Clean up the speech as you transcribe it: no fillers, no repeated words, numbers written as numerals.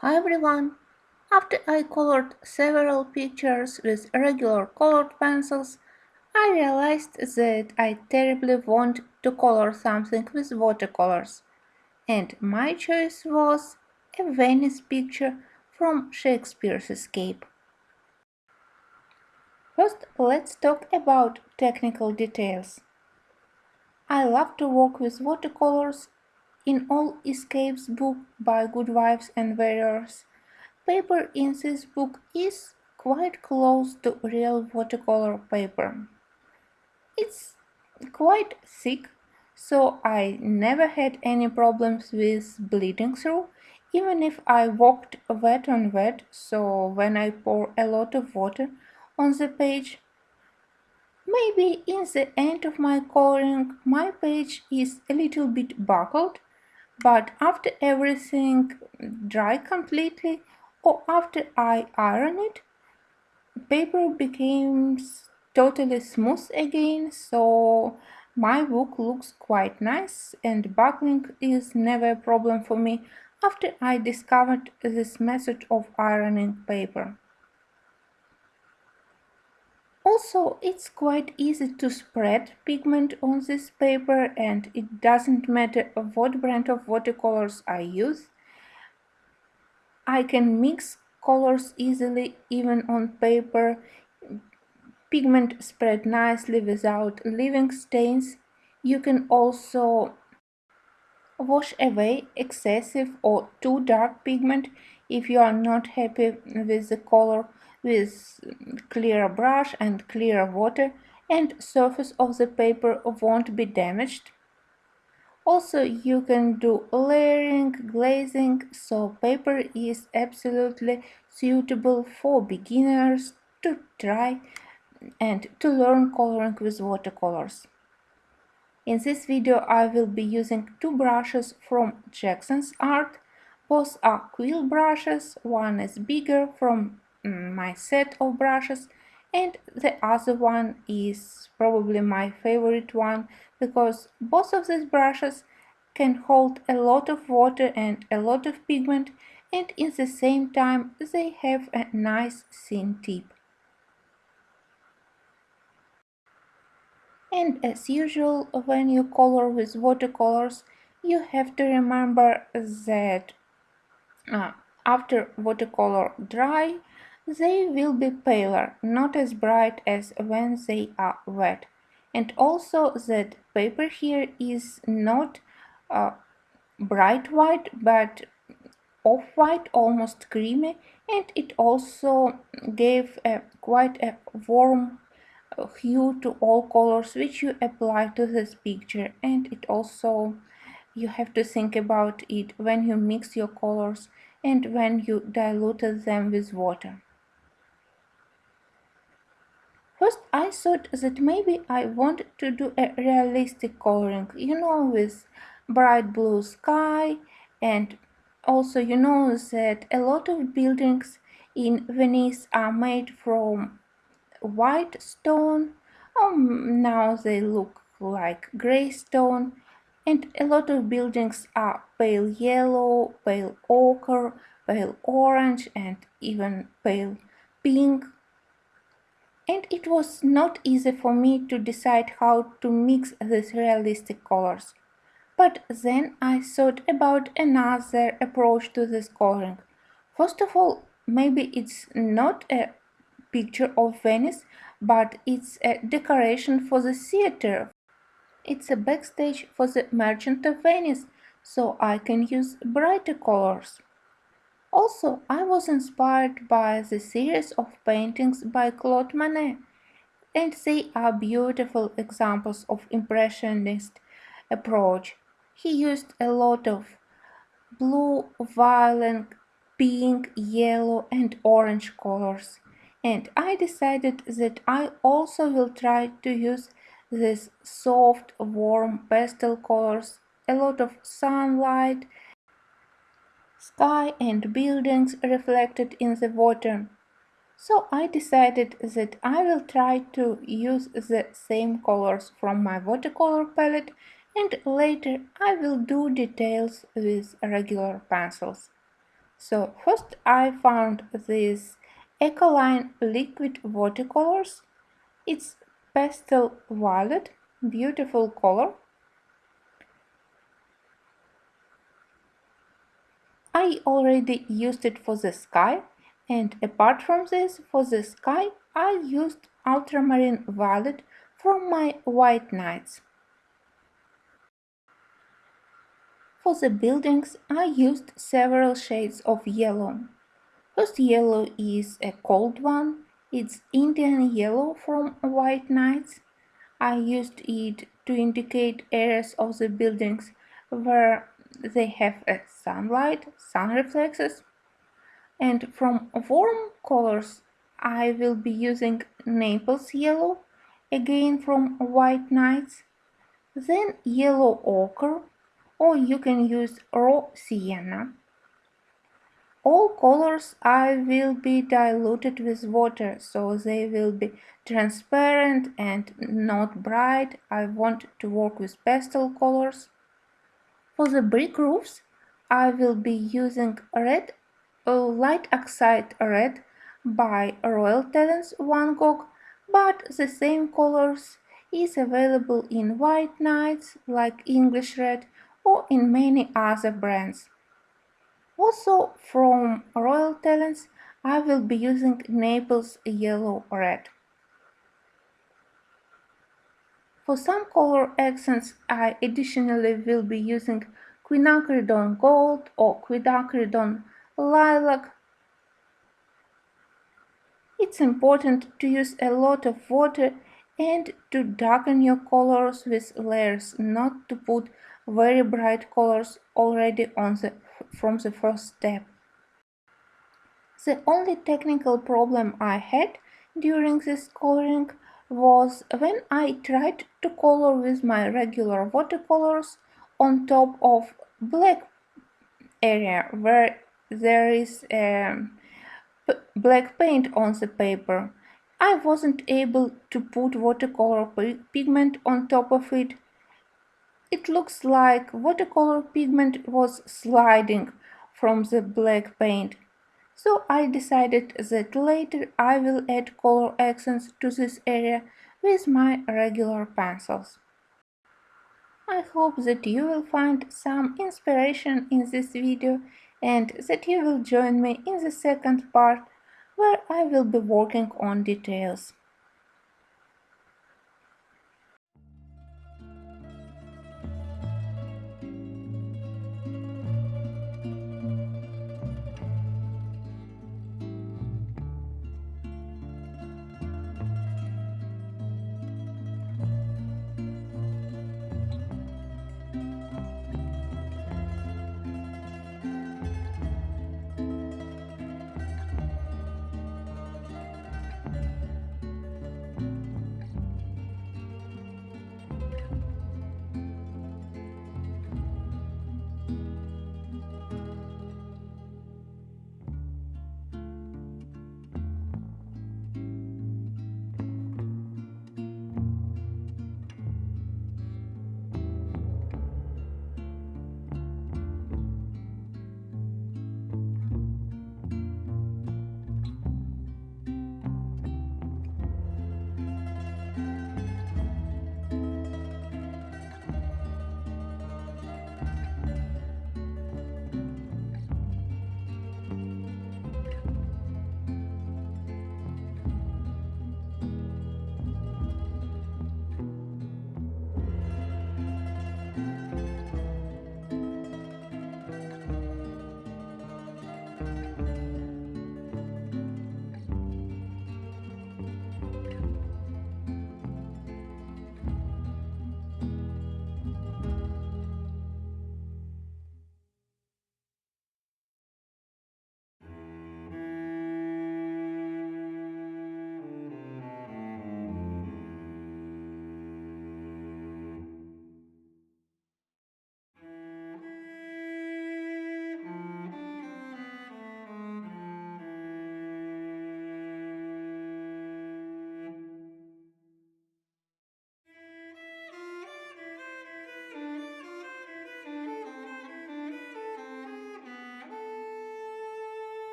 Hi everyone! After I colored several pictures with regular colored pencils, I realized that I terribly want to color something with watercolors, and my choice was a Venice picture from Shakespeare's Escape. First, let's talk about technical details. I love to work with watercolors. In all Escape's book by Good Wives and Warriors, paper in this book is quite close to real watercolor paper. It's quite thick, so I never had any problems with bleeding through, even if I worked wet on wet, so when I pour a lot of water on the page, maybe in the end of my coloring my page is a little bit buckled, but after everything dry completely or after I iron it, paper becomes totally smooth again, so my book looks quite nice and buckling is never a problem for me after I discovered this method of ironing paper. Also, it's quite easy to spread pigment on this paper and it doesn't matter what brand of watercolors I use. I can mix colors easily even on paper. Pigment spread nicely without leaving stains. You can also wash away excessive or too dark pigment if you are not happy with the color with clear brush and clear water, and surface of the paper won't be damaged. Also, you can do layering, glazing, so paper is absolutely suitable for beginners to try and to learn coloring with watercolors. In this video I will be using two brushes from Jackson's Art. Both are quill brushes, one is bigger from my set of brushes and the other one is probably my favorite one because both of these brushes can hold a lot of water and a lot of pigment, and in the same time they have a nice thin tip. And as usual, when you color with watercolors, you have to remember that uh, after watercolor dry, they will be paler, not as bright as when they are wet. And also that paper here is not uh, bright white, but off-white, almost creamy, and it also gave a quite a warm hue to all colors which you apply to this picture, and it also you have to think about it when you mix your colors and when you diluted them with water. First I thought that maybe I wanted to do a realistic coloring, with bright blue sky, and also that a lot of buildings in Venice are made from white stone. Now they look like gray stone, and a lot of buildings are pale yellow, pale ochre, pale orange, and even pale pink. And it was not easy for me to decide how to mix these realistic colors. But then I thought about another approach to this coloring. First of all, maybe it's not a picture of Venice, but it's a decoration for the theater. It's a backstage for the Merchant of Venice, so I can use brighter colors. Also, I was inspired by the series of paintings by Claude Monet, and they are beautiful examples of impressionist approach. He used a lot of blue, violet, pink, yellow and orange colors, and I decided that I also will try to use these soft, warm pastel colors, a lot of sunlight, sky and buildings reflected in the water. So I decided that I will try to use the same colors from my watercolor palette, and later I will do details with regular pencils. So first I found this Alkaline liquid watercolors. It's pastel violet, beautiful color. I already used it for the sky, and apart from this, for the sky I used ultramarine violet from my white nights. For the buildings I used several shades of yellow. First yellow is a cold one, it's Indian yellow from white nights. I used it to indicate areas of the buildings where they have a sunlight, sun reflexes. And from warm colors, I will be using Naples yellow, again from white nights, then yellow ochre, or you can use raw sienna. All colors I will be diluted with water, so they will be transparent and not bright. I want to work with pastel colors. For the brick roofs, I will be using red, light oxide red by Royal Talents Van Gogh, but the same colors is available in white nights like English red or in many other brands. Also from Royal Talents, I will be using Naples Yellow Red. For some color accents, I additionally will be using quinacridone gold or quinacridone lilac. It's important to use a lot of water and to darken your colors with layers, not to put very bright colors already from the first step. The only technical problem I had during this coloring was when I tried to color with my regular watercolors on top of black area where there is black paint on the paper. I wasn't able to put watercolor pigment on top of it. It looks like watercolor pigment was sliding from the black paint. So I decided that later I will add color accents to this area with my regular pencils. I hope that you will find some inspiration in this video and that you will join me in the second part where I will be working on details.